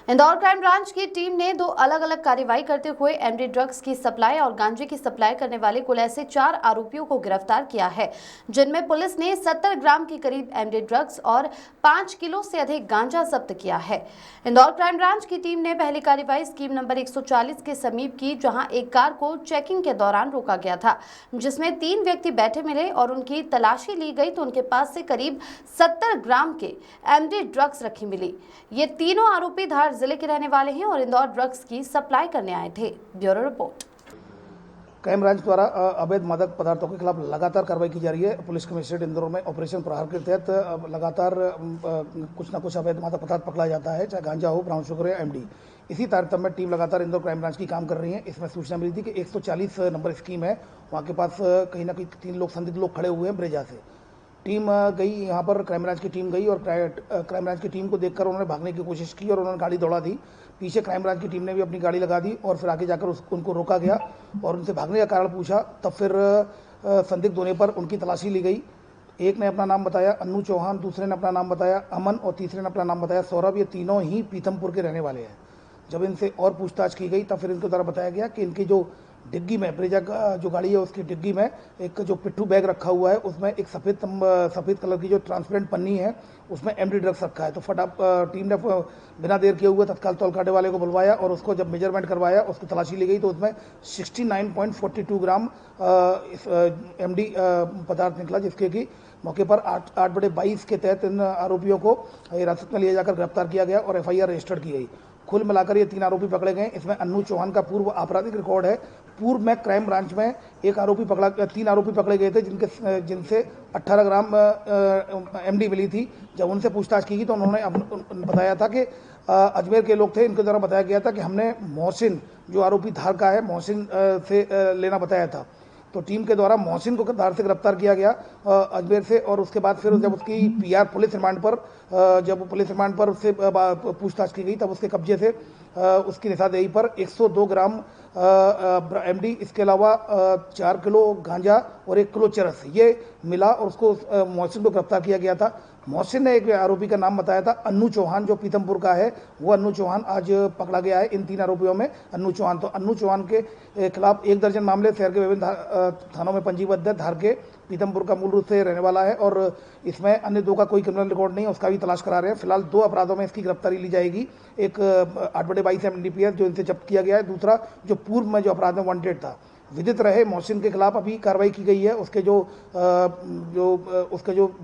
Indore crime branch की team ने दो अलग अलग कार्रवाई करते हुए एमडी ड्रग्स की सप्लाई और गांजे की सप्लाई करने वाले कुल ऐसे 4 आरोपियों को गिरफ्तार किया है, जिनमें पुलिस ने 70 ग्राम के करीब एमडी ड्रग्स और 5 किलो से अधिक गांजा जब्त किया है। इंदौर क्राइम ब्रांच की टीम ने पहली कार्रवाई स्कीम नंबर 140 के समीप की, जहां एक कार को चेकिंग के दौरान रोका गया था, जिसमें 3 व्यक्ति बैठे मिले और उनकी तलाशी ली गई तो उनके पास से करीब 70 ग्राम के एमडी ड्रग्स रखी मिली। ये तीनों आरोपी धार जिले के रहने वाले हैं और इंदौर ड्रग्स की सप्लाई करने आए थे। Bureau report. क्राइम ब्रांच द्वारा अवैध मादक पदार्थों के खिलाफ लगातार कार्रवाई की जा रही है। पुलिस कमिश्नरेट इंदौर में ऑपरेशन प्रहार के तहत लगातार कुछ न कुछ अवैध मादक पदार्थ पकड़ा जाता है, चाहे गांजा हो, ब्राउन शुगर या एमडी। इसी तारतम्य में टीम लगातार इंदौर क्राइम ब्रांच की काम कर रही है। इसमें सूचना मिली थी कि 140 नंबर स्कीम है, वहाँ के पास कहीं ना कहीं 3 लोग संदिग्ध लोग खड़े हुए हैं ब्रेजा से। टीम गई यहाँ पर, क्राइम ब्रांच की टीम गई और क्राइम ब्रांच की टीम को देखकर उन्होंने भागने की कोशिश की और उन्होंने गाड़ी दौड़ा दी। पीछे क्राइम ब्रांच की टीम ने भी अपनी गाड़ी लगा दी और फिर आगे जाकर उनको रोका गया और उनसे भागने का कारण पूछा। तब फिर संदिग्ध होने पर उनकी तलाशी ली गई। एक ने अपना नाम बताया अन्नू चौहान, दूसरे ने अपना नाम बताया अमन और तीसरे ने अपना नाम बताया सौरभ। ये तीनों ही पीथमपुर के रहने वाले हैं। जब इनसे और पूछताछ की गई तब फिर इनके द्वारा बताया गया कि इनकी जो डिग्गी में, ब्रेजा का जो गाड़ी है उसकी डिग्गी में एक जो पिट्ठू बैग रखा हुआ है, उसमें एक सफ़ेद कलर की जो ट्रांसपेरेंट पन्नी है, उसमें एमडी ड्रग्स रखा है। तो टीम ने बिना देर किए हुए तत्काल तौल काटे वाले को बुलवाया और उसको जब मेजरमेंट करवाया, उसकी तलाशी ली गई तो उसमें 69.42 ग्राम एमडी पदार्थ निकला, जिसके कि मौके पर 8/22 के तहत इन आरोपियों को हिरासत में लिया जाकर गिरफ्तार किया गया और FIR रजिस्टर्ड की गई। कुल मिलाकर ये 3 आरोपी पकड़े गए। इसमें अन्नू चौहान का पूर्व आपराधिक रिकॉर्ड है। पूर्व में क्राइम ब्रांच में 3 आरोपी पकड़े गए थे, जिनसे 18 ग्राम एमडी मिली थी। जब उनसे पूछताछ की गई तो उन्होंने बताया था कि अजमेर के लोग थे। इनके द्वारा बताया गया था कि हमने मोहसिन, जो आरोपी धार का है, मोहसिन से लेना बताया था। तो टीम के द्वारा मोहसिन को धार से गिरफ्तार किया गया अजमेर से और उसके बाद फिर जब उसकी PR पुलिस रिमांड पर उससे पूछताछ की गई तब उसके कब्जे से उसकी निशानदेही पर 102 ग्राम एमडी, इसके अलावा 4 किलो गांजा और 1 किलो चरस ये मिला और उसको मोहसिन को गिरफ्तार किया गया था। मोहसिन ने एक आरोपी का नाम बताया था अन्नू चौहान, जो पीथमपुर का है। वो अन्नू चौहान आज पकड़ा गया है। इन 3 आरोपियों में अन्नू चौहान के खिलाफ 1 दर्जन मामले शहर के विभिन्न थानों में पंजीबद्ध है। धार के पीथमपुर का मूल रूप से रहने वाला है और इसमें अन्य 2 का कोई क्रिमिनल रिकॉर्ड नहीं है, उसका भी तलाश करा रहे हैं। फिलहाल 2 अपराधों में इसकी गिरफ्तारी ली जाएगी। एक 8/22 MDPS जो इनसे जब्त किया गया है, दूसरा जो पूर्व में जो अपराध में वांटेड था विदित रहे मोहसिन के खिलाफ अभी कार्रवाई की गई है। उसके जो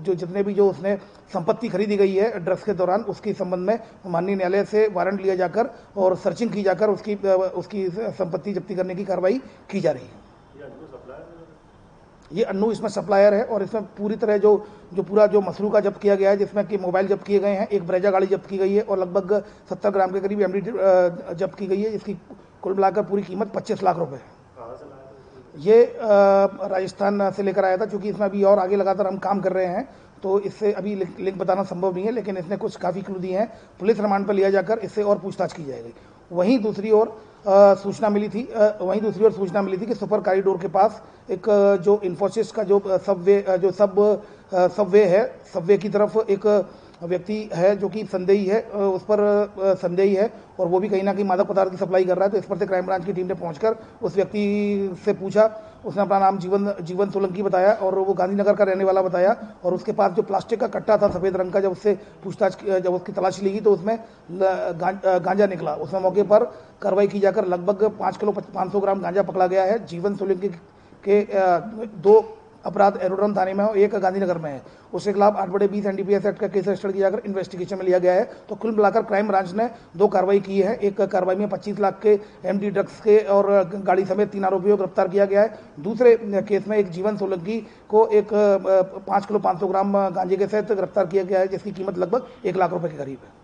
जितने भी जो उसने संपत्ति खरीदी गई है ड्रग्स के दौरान, उसके संबंध में माननीय न्यायालय से वारंट लिया जाकर और सर्चिंग की जाकर उसकी संपत्ति जब्ती करने की कार्रवाई की जा रही है। ये अन्नू इसमें सप्लायर है और इसमें पूरी तरह जो पूरा जो मसरू का जब्त किया गया है, जिसमें कि मोबाइल जब्त किए गए हैं, एक ब्रेजा गाड़ी जब्त की गई है और लगभग 70 ग्राम के करीब एमडी जब्त की गई है। इसकी कुल मिलाकर पूरी कीमत 25 लाख रुपए है। ये राजस्थान से लेकर आया था। चूंकि इसमें अभी और आगे लगातार हम काम कर रहे हैं तो इससे अभी लिंक बताना संभव नहीं है, लेकिन इसने कुछ काफ़ी क्लू दिए हैं। पुलिस रिमांड पर लिया जाकर इससे और पूछताछ की जाएगी। वहीं दूसरी ओर सूचना मिली थी कि सुपर कॉरिडोर के पास एक जो इन्फोसिस का जो सबवे है, सबवे की तरफ एक व्यक्ति है जो कि संदेही है, उस पर संदेही है और वो भी कहीं ना कहीं मादक पदार्थ की सप्लाई कर रहा है। तो इस पर से क्राइम ब्रांच की टीम ने पहुंचकर उस व्यक्ति से पूछा। उसने अपना नाम जीवन सोलंकी बताया और वो गांधीनगर का रहने वाला बताया और उसके पास जो प्लास्टिक का कट्टा था सफ़ेद रंग का, जब उसकी तलाशी ली गई तो उसमें गांजा निकला। उसमें मौके पर कार्रवाई की जाकर लगभग 5 किलो 500 ग्राम गांजा पकड़ा गया है। जीवन सोलंकी के 2 अपराध एरोड्रम थाने में और 1 गांधीनगर में है। उसके खिलाफ 8/20 NDPS एक्ट का केस रजिस्टर किया जाकर इन्वेस्टिगेशन में लिया गया है। तो कुल मिलाकर क्राइम ब्रांच ने 2 कार्रवाई की है। एक कार्रवाई में 25 लाख के एमडी ड्रग्स के और गाड़ी समेत 3 आरोपियों को गिरफ्तार किया गया है। दूसरे केस में एक जीवन सोलंकी को 5 किलो 500 ग्राम गांजे के साथ गिरफ्तार किया गया है, जिसकी कीमत लगभग 1 लाख रुपए के करीब है।